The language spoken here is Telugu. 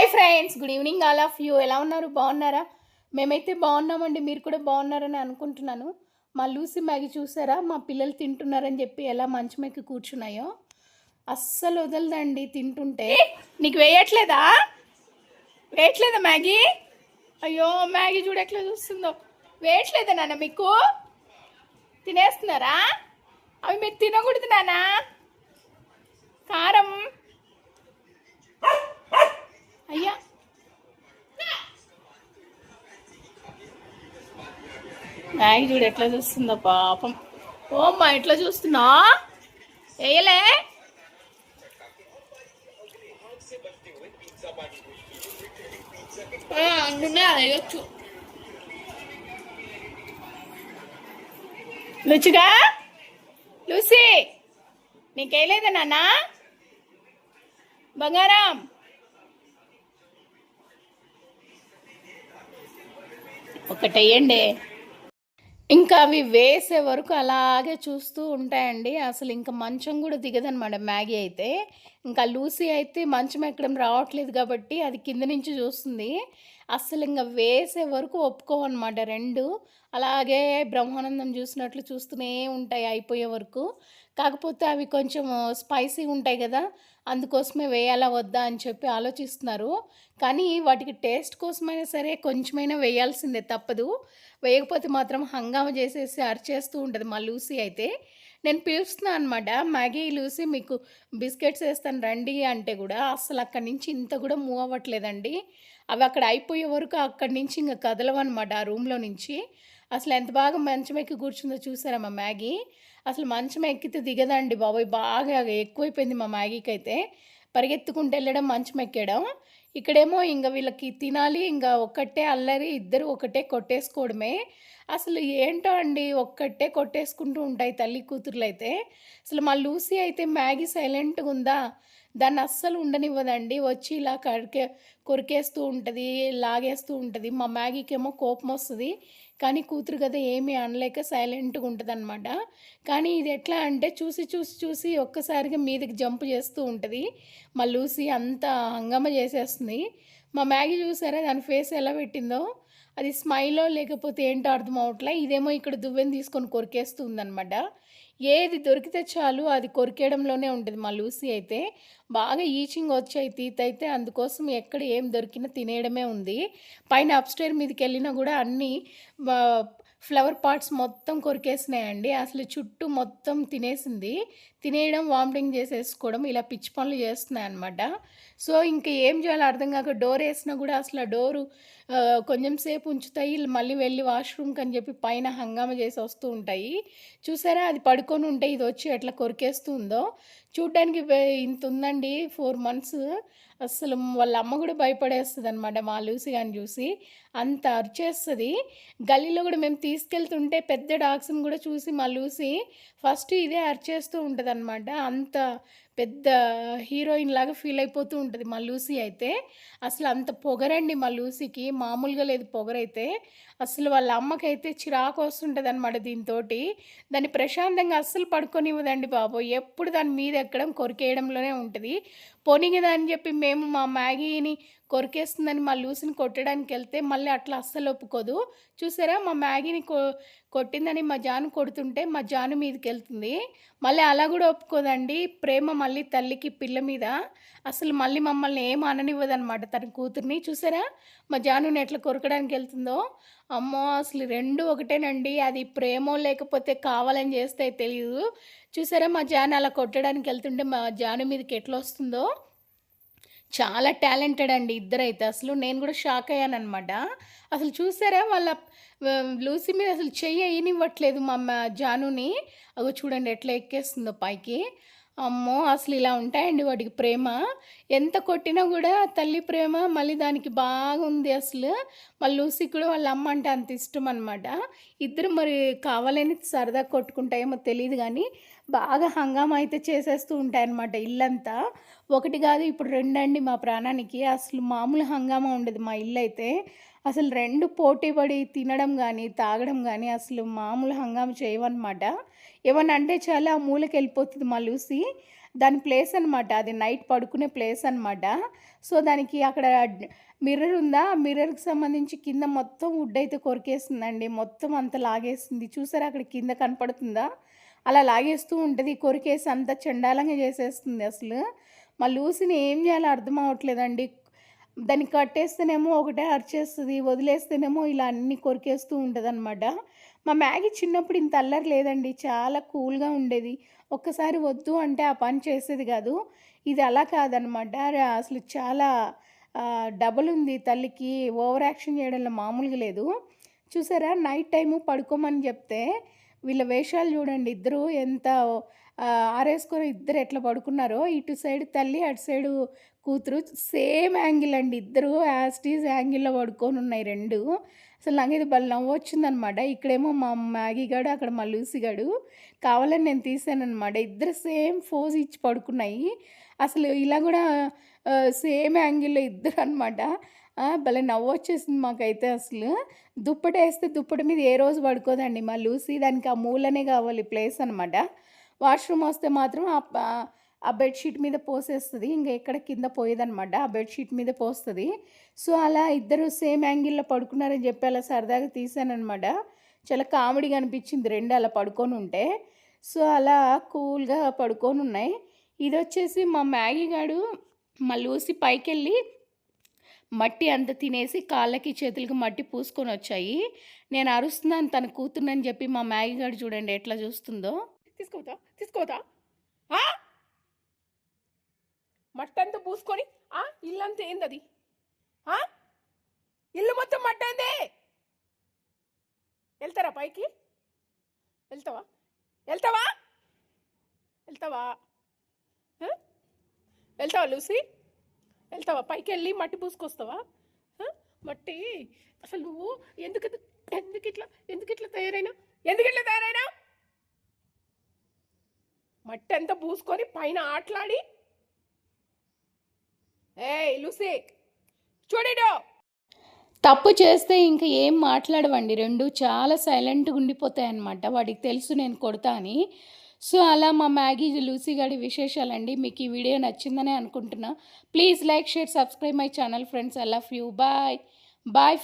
Hi friends, good evening all of you. ఎలా ఉన్నారు? బాగున్నారా? మేమైతే బాగున్నామండి. మీరు కూడా బాగున్నారని అనుకుంటున్నాను. మా లూసీ మ్యాగీ చూసారా? మా పిల్లలు తింటున్నారని చెప్పి ఎలా మంచం ఎక్కి కూర్చున్నాయో. అస్సలు వదలదండి తింటుంటే. నీకు వేయట్లేదా మ్యాగీ? అయ్యో, మ్యాగీ చూడ ఎట్లా చూస్తుందో. వేయట్లేదా నాన్న మీకు? తినేస్తున్నారా? అవి మీరు తినకూడదు నాన్న, కారం. అయ్యా, మ్యాగీ చూడు ఎట్లా చూస్తుందో పాపం. ఓమ్మా, ఎట్లా చూస్తున్నా? వేయలే. అందునే అది వేయచ్చు. లుచిగా లూసీ, నీకేయలేదా నాన్న? బంగారం, ఒకటేయండి. ఇంకా అవి వేసే వరకు అలాగే చూస్తూ ఉంటాయండి. అసలు ఇంకా మంచం కూడా దిగదనమాట మ్యాగీ అయితే. ఇంకా లూసీ అయితే మంచం ఎక్కడం రావట్లేదు కాబట్టి అది కింద నుంచి చూస్తుంది. అసలు ఇంకా వేసే వరకు ఒప్పుకోవన్నమాట రెండు. అలాగే బ్రహ్మానందం చూసినట్లు చూస్తూనే ఉంటాయి అయిపోయే వరకు. కాకపోతే అవి కొంచెం స్పైసీగా ఉంటాయి కదా, అందుకోసమే వేయాలా వద్దా అని చెప్పి ఆలోచిస్తున్నారు. కానీ వాటికి టేస్ట్ కోసమైనా సరే కొంచెమైనా వేయాల్సిందే, తప్పదు. వేయకపోతే మాత్రం హంగామా చేసేసి అరిచేస్తూ ఉంటుంది మా లూసీ అయితే. నేను పిలుస్తున్నాను అనమాట, మ్యాగీ లూసీ మీకు బిస్కెట్స్ వేస్తాను రండి అంటే కూడా అసలు అక్కడి నుంచి ఇంత కూడా మూవ్ అవ్వట్లేదండి. అవి అక్కడ అయిపోయే వరకు అక్కడి నుంచి ఇంకా కదలవన్నమాట ఆ రూమ్లో నుంచి. అసలు ఎంత బాగా మంచం ఎక్కి కూర్చుందో చూసారా మా మ్యాగీ? అసలు మంచం ఎక్కితే దిగదండి బాబోయ్, బాగా ఎక్కువైపోయింది మా మ్యాగీకి అయితే. పరిగెత్తుకుంటూ వెళ్ళడం, మంచం ఎక్కడం. ఇక్కడేమో ఇంకా వీళ్ళకి తినాలి, ఇంకా ఒక్కటే అల్లరి, ఇద్దరు ఒకటే కొట్టేసుకోవడమే. అసలు ఏంటో అండి, ఒక్కటే కొట్టేసుకుంటూ ఉంటాయి తల్లి కూతుర్లు అయితే. అసలు మా లూసీ అయితే మ్యాగీ సైలెంట్గా ఉందా, దాన్ని అస్సలు ఉండనివ్వదండి. వచ్చి ఇలా కొరికేస్తూ ఉంటుంది, లాగేస్తూ ఉంటుంది. మా మ్యాగీకేమో కోపం వస్తుంది, కానీ కూతురు కదా ఏమీ అనలేక సైలెంట్గా ఉంటుంది అనమాట. కానీ ఇది ఎట్లా అంటే చూసి చూసి చూసి ఒక్కసారిగా మీదకి జంప్ చేస్తూ ఉంటుంది. మా లూసీ అంతా హంగామా చేసేస్తుంది. మా మ్యాగీ చూసారా దాని ఫేస్ ఎలా పెట్టిందో? అది స్మైలో లేకపోతే ఏంటో అర్థం అవట్లే. ఇదేమో ఇక్కడ దువ్వెని తీసుకొని కొరికేస్తూ ఉందనమాట. ఏది దొరికితే చాలు అది కొరికేయడంలోనే ఉంటుంది మా లూసీ అయితే. బాగా ఈచింగ్ వచ్చాయి టీత్ అయితే, అందుకోసం ఎక్కడ ఏం దొరికినా తినేయడమే ఉంది. పైన అప్స్టైర్ మీదకి వెళ్ళినా కూడా అన్నీ ఫ్లవర్ పార్ట్స్ మొత్తం కొరికేసినాయండి. అసలు చుట్టూ మొత్తం తినేసింది. తినేయడం, వామిటింగ్ చేసేసుకోవడం, ఇలా పిచ్చి పనులు చేస్తున్నాయి అనమాట. సో ఇంకా ఏం చేయాలో అర్థం కాక డోర్ వేసినా కూడా అసలు ఆ డోరు కొంచెం సేపు ఉంచుతాయి, మళ్ళీ వెళ్ళి వాష్రూమ్కి అని చెప్పి పైన హంగామా చేసి వస్తూ ఉంటాయి. చూసారా, అది పడుకొని ఉంటే ఇది వచ్చి ఎట్లా కొరికేస్తుందో. చూడ్డానికి ఇంత ఉందండి, 4 months. అస్సలు వాళ్ళ అమ్మ కూడా భయపడేస్తుంది అనమాట మా లూసీ గాని చూసి, అంత అరిచేస్తుంది. గల్లీలో కూడా మేము తీసుకెళ్తుంటే పెద్ద డాగ్స్ని కూడా చూసి మా లూసీ ఫస్ట్ ఇదే అరిచేస్తూ ఉంటుంది అనమాట. అంత పెద్ద హీరోయిన్ లాగా ఫీల్ అయిపోతూ ఉంటుంది మా లూసీ అయితే. అసలు అంత పొగరండి మా లూసీకి, మామూలుగా లేదు పొగరైతే. అసలు వాళ్ళ అమ్మకైతే చిరాకు వస్తుంటుంది అనమాట దీంతో. దాన్ని ప్రశాంతంగా అస్సలు పడుకోనివ్వదండి బాబు, ఎప్పుడు దాని మీద ఎక్కడం, కొరికేయడంలోనే ఉంటుంది. పోనీగదా అని చెప్పి మేము మా మ్యాగీని కొరికేస్తుందని మా లూసిని కొట్టడానికి వెళ్తే మళ్ళీ అట్లా అస్సలు ఒప్పుకోదు. చూసారా, మా మ్యాగీని కొట్టిందని మా జాను కొడుతుంటే మా జాను మీదకి వెళ్తుంది. మళ్ళీ అలా కూడా ఒప్పుకోదండి. ప్రేమ మళ్ళీ తల్లికి పిల్ల మీద. అసలు మళ్ళీ మమ్మల్ని ఏం అననివ్వదనమాట తన కూతుర్ని. చూసారా మా జానుని ఎట్లా కొరకడానికి వెళ్తుందో. అమ్మో, అసలు రెండు ఒకటేనండి. అది ప్రేమో లేకపోతే కావాలని చేస్తే తెలియదు. చూసారా మా జాను అలా కొట్టడానికి వెళ్తుంటే మా జాను మీదకి ఎట్లా వస్తుందో. చాలా టాలెంటెడ్ అండి ఇద్దరైతే. అసలు నేను కూడా షాక్ అయ్యానమాట. అసలు చూసారా వాళ్ళ లూసీ మీద అసలు చెయ్యి వేయనివ్వట్లేదు మా జానుని. అగో చూడండి ఎట్లా ఎక్కేస్తుందో పైకి. అమ్మో, అసలు ఇలా ఉంటాయండి వాటికి ప్రేమ. ఎంత కొట్టినా కూడా తల్లి ప్రేమ మళ్ళీ దానికి బాగుంది అసలు. వాళ్ళ లూసీకి కూడా వాళ్ళ అమ్మ అంటే అంత ఇష్టం అనమాట. ఇద్దరు మరి కావాలని సరదా కొట్టుకుంటాయేమో తెలియదు, కానీ బాగా హంగామా అయితే చేసేస్తూ ఉంటాయన్నమాట ఇల్లంతా. ఒకటి కాదు ఇప్పుడు రెండండి మా ప్రాణానికి. అసలు మామూలు హంగామా ఉండదు మా ఇల్లు అయితే. అసలు రెండు పోటీ పడి తినడం కానీ తాగడం కానీ అసలు మామూలు హంగామా చేయవన్నమాట. ఏమన్నా అంటే చాలా ఆ మూలకి వెళ్ళిపోతుంది మా లూసీ. దాని ప్లేస్ అనమాట అది, నైట్ పడుకునే ప్లేస్ అనమాట. సో, దానికి అక్కడ మిర్రర్ ఉందా, ఆ మిర్రర్‌కి సంబంధించి కింద మొత్తం వుడ్ అయితే కొరికేసిందండి. మొత్తం అంతా లాగేసింది. చూసారా అక్కడ కింద కనపడుతుందా? అలా లాగేస్తూ ఉంటది. కొరికేసి అంతా చెండాలంగా చేసేస్తుంది అసలు. మా లూసీని ఏం చేయాలో అర్థం అవ్వట్లేదండి. దాన్ని కట్టేస్తేనేమో ఒకటే అరిచేస్తది. వదిలేస్తేనేమో ఇలా అన్నీ కొరికేస్తూ ఉంటదనమాట. మా మ్యాగీ చిన్నప్పుడు ఇంత అల్లరి లేదండి. చాలా కూల్‌గా ఉండేది. ఒక్కసారి వద్దు అంటే ఆ పని చేసేది కాదు. ఇది అలా కాదనమాట. అసలు చాలా డబల్ ఉంది తల్లికి. ఓవర్ యాక్షన్ చేయడంలో మామూలుగా లేదు. చూసారా నైట్ టైము పడుకోమని చెప్తే వీళ్ళ వేషాలు చూడండి. ఇద్దరు ఎంత ఆరేసుకొని ఇద్దరు ఎట్లా పడుకున్నారో. ఇటు సైడ్ తల్లి, అటు సైడు కూతురు సేమ్ యాంగిల్ అండి. ఇద్దరు యాజ్ ఇట్ ఈజ్ యాంగిల్‌లో పడుకొనున్నాయి 2. అసలు నాకైతే భలే నవ్వొచ్చిందనమాట. ఇక్కడేమో మా మ్యాగీ గాడు, అక్కడ మా లూసీ గాడు. కావాలని నేను తీసాననమాట. ఇద్దరు సేమ్ పోజ్ ఇచ్చి పడుకున్నాయి. అసలు ఇలా గూడా సేమ్ యాంగిల్‌లో ఇద్దరనమాట. భలే నవ్వొచ్చేసింది మాకైతే అసలు. దుప్పటేస్తే దుప్పటి మీద ఏ రోజు పడుకోదండి మా లూసీ. దానికి ఆ మూలనే కావాలి ప్లేస్ అనమాట. వాష్‌రూమ్ వస్తే మాత్రం ఆ బెడ్‌షీట్ మీద పోసేస్తది. ఇంక ఎక్కడ కింద పోయేదనమాట. ఆ బెడ్‌షీట్ మీద పోస్తది. సో, అలా ఇద్దరు సేమ్ యాంగిల్‌లో పడుకున్నారని చెప్పి అలా సరదాగా తీశాననమాట. చాలా కామెడీగా అనిపించింది 2 అలా పడుకొనుంటే. సో, అలా కూల్‌గా పడుకొనున్నాయి. ఇదొచ్చేసి మా మ్యాగీ గాడు, మా లూసీ పైకెళ్ళి మట్టి అంతా తినేసి కాళ్ళకి, చేతులకి మట్టి పూసుకొనొచ్చాయి. నేను అరుస్తున్నాను తన కూతురినని చెప్పి మా మ్యాగీ గాడు చూడండి ఎట్లా చూస్తుందో. తీసుకోవద్దా? తీసుకోవద్దా? ఆ! మట్టంతా పూసుకొని ఇల్లంతా ఏందది? ఇల్లు మొత్తం మట్టేంది? వెళ్తారా పైకి? వెళ్తావా? వెళ్తావా? వెళ్తావా? వెళ్తావా లూసీ? వెళ్తావా పైకెళ్ళి మట్టి పూసుకొస్తావా? మట్టి అసలు నువ్వు ఎందుకు ఎందుకిట్లా తయారైనా? ఎందుకిట్లా తయారైనా? మట్టి అంతా పూసుకొని పైన ఆటలాడి ఏయ్ లూసీ చూడేటో. తప్పు చేస్తే ఇంక ఏం మాట్లాడవండి 2 చాలా సైలెంట్‌గా ఉండిపోతాయన్నమాట. వాడికి తెలుసు నేను కొడతా అని. సో, అలా మా మ్యాగీ, లూసీ గాడి విశేషాలండి. మీకు ఈ వీడియో నచ్చిందనే అనుకుంటున్నా. Please like, share, subscribe my channel friends. I love you. Bye. Bye.